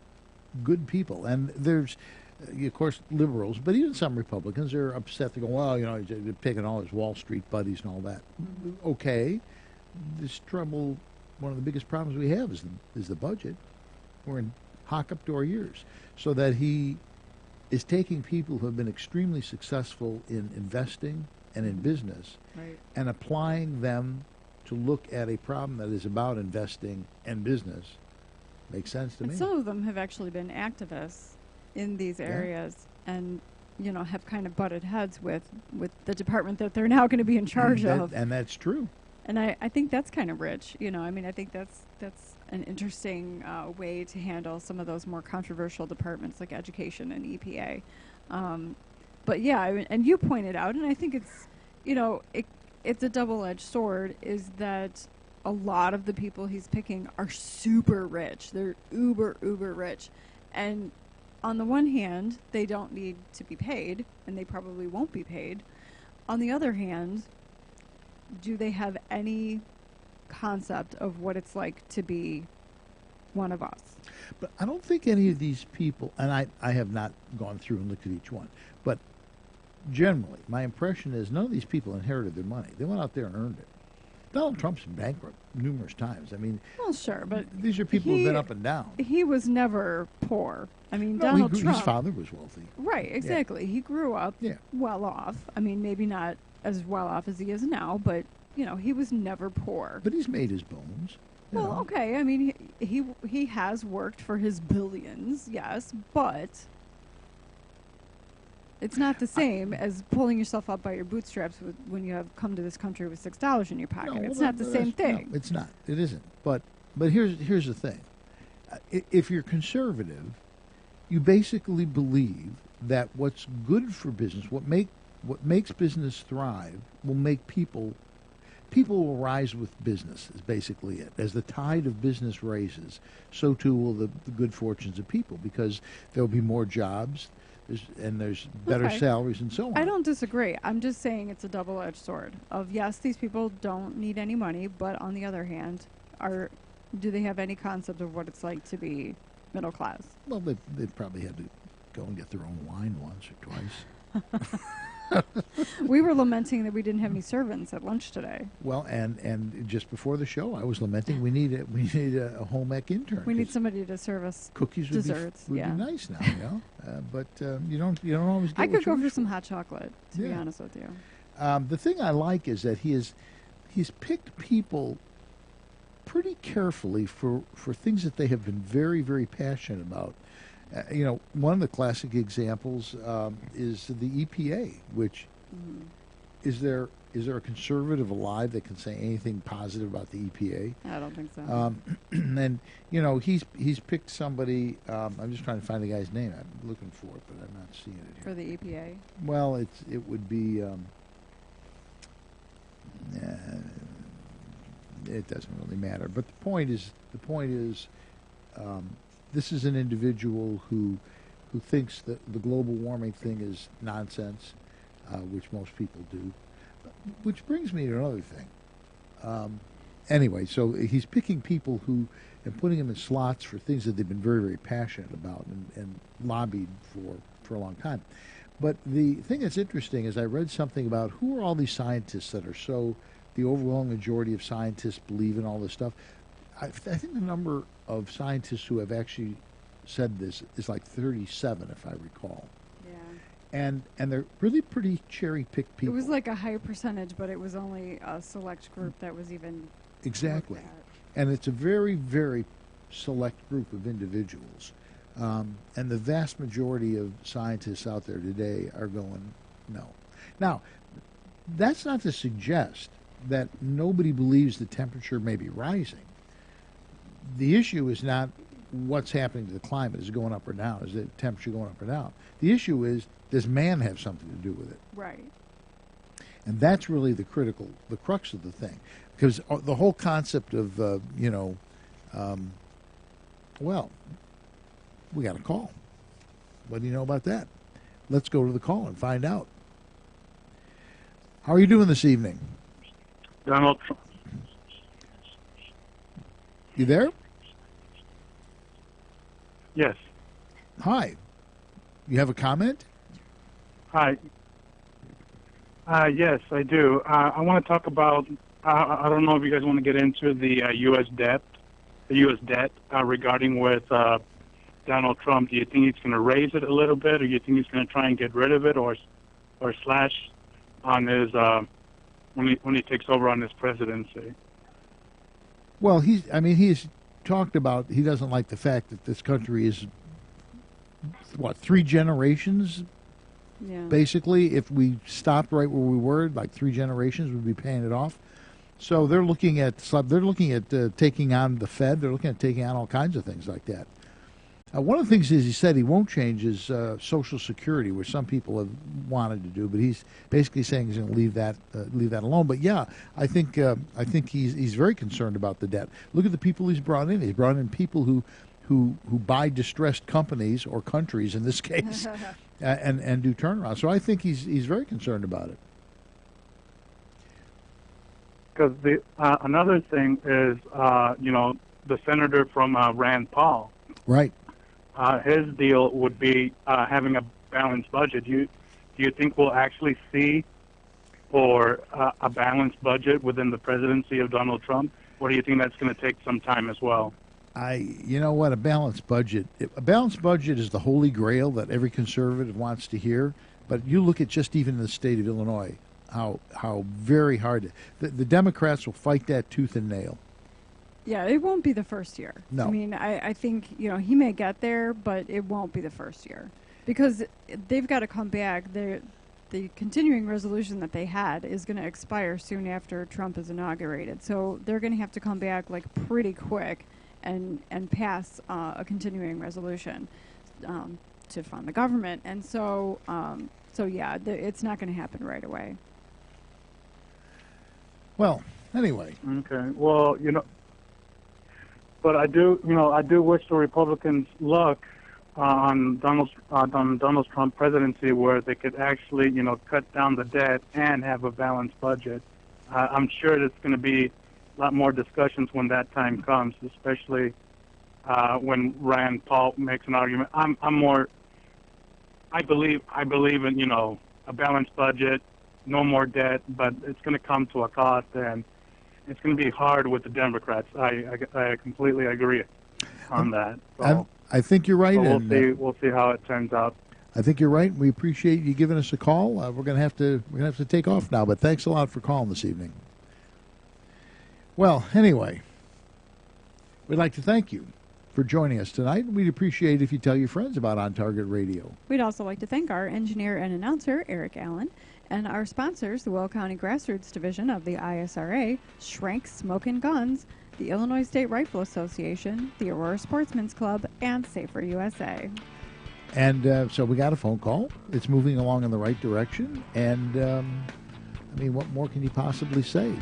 good people, and there's, of course, liberals, but even some Republicans are upset. They go, well, he's picking all his Wall Street buddies and all that. Okay, this trouble. One of the biggest problems we have is the budget. We're in hock up to our ears, so that he is taking people who have been extremely successful in investing and in business, and applying them to look at a problem that is about investing and business. Makes sense to me. Some of them have actually been activists in these areas, and have kind of butted heads with the department that they're now going to be in charge of. And that's true. And I think that's kind of rich. I think that's an interesting way to handle some of those more controversial departments like education and EPA. But yeah, and you pointed out, and I think it's, it's a double-edged sword, is that a lot of the people he's picking are super rich. They're uber rich. And on the one hand, they don't need to be paid, and they probably won't be paid. On the other hand, do they have any concept of what it's like to be one of us? But I don't think any of these people, and I have not gone through and looked at each one, but generally, my impression is none of these people inherited their money. They went out there and earned it. Donald Trump's been bankrupt numerous times. I mean, well, sure, but these are people who've been up and down. He was never poor. I mean, Donald Trump. His father was wealthy. Right, exactly. Yeah. He grew up well off. I mean, maybe not as well off as he is now, but he was never poor. But he's made his bones. Well, okay. I mean, he has worked for his billions, yes, but it's not the same as pulling yourself up by your bootstraps when you have come to this country with $6 in your pocket. No, it's not the same thing. No, it's not. It isn't. But here's the thing. If you're conservative, you basically believe that what's good for business, what makes business thrive, will make people will rise with business, is basically it. As the tide of business raises, so too will the good fortunes of people, because there'll be more jobs, there's better salaries and so on. I don't disagree. I'm just saying it's a double-edged sword of, yes, these people don't need any money, but on the other hand, do they have any concept of what it's like to be middle class? Well, they've probably had to go and get their own wine once or twice. We were lamenting that we didn't have any servants at lunch today. Well, and just before the show, I was lamenting we need a home ec intern. We need somebody to serve us cookies desserts. would be nice now, you know. But you don't always get I what could you go for wish some hot chocolate, to be honest with you. The thing I like is that he's picked people pretty carefully for things that they have been very, very passionate about. You know, one of the classic examples is the EPA, which is there a conservative alive that can say anything positive about the EPA? I don't think so. And you know, he's picked somebody. I'm just trying to find the guy's name. I'm looking for it, but I'm not seeing it here. For the EPA? Well, it would be. It doesn't really matter. But the point is, this is an individual who thinks that the global warming thing is nonsense, which most people do. Which brings me to another thing. Anyway, so he's picking people and putting them in slots for things that they've been very, very passionate about and lobbied for a long time. But the thing that's interesting is I read something about who are all these scientists that are the overwhelming majority of scientists believe in all this stuff. I think the number of scientists who have actually said this is like 37, if I recall. Yeah. And they're really pretty cherry-picked people. It was like a high percentage, but it was only a select group that was even exactly. looked at. And it's a very, very select group of individuals. And the vast majority of scientists out there today are going, no. Now, that's not to suggest that nobody believes the temperature may be rising. The issue is not what's happening to the climate. Is it going up or down? Is the temperature going up or down? The issue is, does man have something to do with it? Right. And that's really the crux of the thing. Because the whole concept of, well, we got a call. What do you know about that? Let's go to the call and find out. How are you doing this evening? Donald Trump. You there? Yes. Hi. You have a comment? Hi. Yes, I do. I want to talk about, I don't know if you guys want to get into the U.S. debt, regarding with Donald Trump. Do you think he's going to raise it a little bit, or do you think he's going to try and get rid of it, or slash on his when he takes over on his presidency? Well, he's talked about he doesn't like the fact that this country is, 3 generations? Yeah. Basically, if we stopped right where we were, like 3 generations, we'd be paying it off. So they're looking at taking on the Fed. They're looking at taking on all kinds of things like that. One of the things is he said he won't change his Social Security, which some people have wanted to do, but he's basically saying he's going to leave that alone. But yeah, I think he's very concerned about the debt. Look at the people he's brought in. He's brought in people who buy distressed companies or countries in this case, and do turnaround. So I think he's very concerned about it. Because another thing is, the senator from Rand Paul. Right. His deal would be having a balanced budget. Do you think we'll actually see a balanced budget within the presidency of Donald Trump, or do you think that's going to take some time as well? You know what, a balanced budget is the holy grail that every conservative wants to hear. But you look at just even in the state of Illinois, how very hard the Democrats will fight that tooth and nail. Yeah, it won't be the first year. No. I mean, I think, he may get there, but it won't be the first year. Because they've got to come back. The continuing resolution that they had is going to expire soon after Trump is inaugurated. So they're going to have to come back, pretty quick and pass a continuing resolution to fund the government. And so yeah, it's not going to happen right away. Well, anyway. Okay. Well, but I do wish the Republicans luck on Donald Trump presidency, where they could actually, cut down the debt and have a balanced budget. I'm sure there's going to be a lot more discussions when that time comes, especially when Rand Paul makes an argument. I believe in a balanced budget, no more debt, but it's going to come to a cost, and it's going to be hard with the Democrats. I completely agree on that. So, I think you're right. So we'll see how it turns out. I think you're right. We appreciate you giving us a call. We're going to have to take off now, but thanks a lot for calling this evening. Well, anyway, we'd like to thank you for joining us tonight. We'd appreciate if you tell your friends about On Target Radio. We'd also like to thank our engineer and announcer, Eric Allen, and our sponsors, the Will County Grassroots Division of the ISRA, Schrank Smokin' Guns, the Illinois State Rifle Association, the Aurora Sportsman's Club, and Safer USA. And so we got a phone call. It's moving along in the right direction. And, I mean, what more can you possibly say?